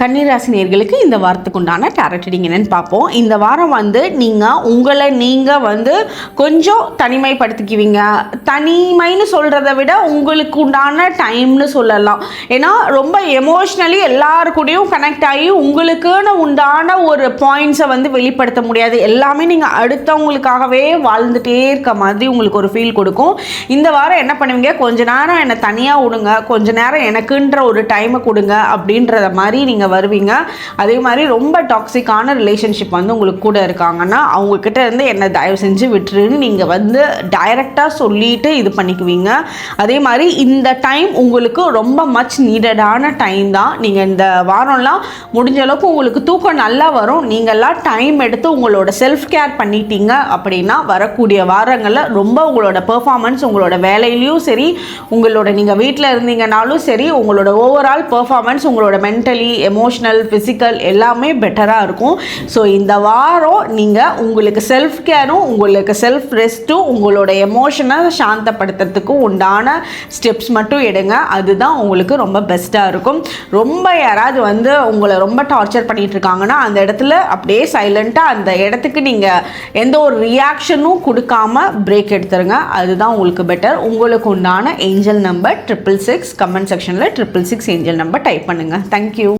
கன்னிராசி நேயர்களுக்கு இந்த வாரத்துக்கு உண்டான டாரட் ரீடிங் என்னன்னு பார்ப்போம். இந்த வாரம் நீங்கள் உங்களை கொஞ்சம் தனிமைப்படுத்திக்குவீங்க. தனிமைன்னு சொல்கிறத விட உங்களுக்கு உண்டான டைம்னு சொல்லலாம். ஏன்னா ரொம்ப எமோஷ்னலி எல்லாருக்கூடையும் கனெக்ட் ஆகி உங்களுக்குன்னு உண்டான ஒரு பாயிண்ட்ஸை வெளிப்படுத்த முடியாது. எல்லாமே நீங்கள் அடுத்தவங்களுக்காகவே வாழ்ந்துகிட்டே இருக்க மாதிரி உங்களுக்கு ஒரு ஃபீல் கொடுக்கும். இந்த வாரம் என்ன பண்ணுவீங்க, கொஞ்ச நேரம் என்னை தனியாக விடுங்க, கொஞ்ச நேரம் எனக்குன்ற ஒரு டைமை கொடுங்க அப்படின்றத மாதிரி நீங்கள் வருவீங்க. அதே மாதிரி ரொம்ப டாக்ஸிக்கான ரிலேஷன்ஷிப் உங்களுக்கு கூட இருக்காங்கன்னா அவங்கக்கிட்ட இருந்து என்ன தயவு செஞ்சு விட்டுருன்னு நீங்கள் டைரெக்டாக சொல்லிட்டு இது பண்ணிக்குவீங்க. அதே மாதிரி இந்த டைம் உங்களுக்கு ரொம்ப மச் நீடடான டைம் தான். நீங்கள் இந்த வாரம்லாம் முடிஞ்ச அளவுக்கு உங்களுக்கு தூக்கம் நல்லா வரும். நீங்கள்லாம் டைம் எடுத்து உங்களோட செல்ஃப் கேர் பண்ணிட்டீங்க அப்படின்னா வரக்கூடிய வாரங்களில் ரொம்ப உங்களோட பெர்ஃபார்மன்ஸ், உங்களோட வேலையிலையும் சரி, உங்களோட நீங்கள் வீட்டில் இருந்தீங்கனாலும் சரி, உங்களோட ஓவரால் பெர்ஃபார்மன்ஸ், உங்களோட மென்டலி, எமோஷ்னல், ஃபிசிக்கல் எல்லாமே பெட்டராக இருக்கும். ஸோ இந்த வாரம் நீங்கள் உங்களுக்கு செல்ஃப் கேரும், உங்களுக்கு செல்ஃப் ரெஸ்ட்டும், உங்களோட எமோஷனை சாந்தப்படுத்துறதுக்கும் உண்டான ஸ்டெப்ஸ் மட்டும் எடுங்க. அதுதான் உங்களுக்கு ரொம்ப பெஸ்ட்டாக இருக்கும். ரொம்ப யாராவது உங்களை ரொம்ப டார்ச்சர் பண்ணிகிட்டு இருக்காங்கன்னா அந்த இடத்துல அப்படியே சைலண்ட்டாக அந்த இடத்துக்கு நீங்கள் எந்த ஒரு ரியாக்ஷனும் கொடுக்காம பிரேக் எடுத்துருங்க. அதுதான் உங்களுக்கு பெட்டர். உங்களுக்கு உண்டான ஏஞ்சல் நம்பர் 666. கமெண்ட் செக்ஷனில் 666 ஏஞ்சல் நம்பர் டைப் பண்ணுங்கள். தேங்க்யூ.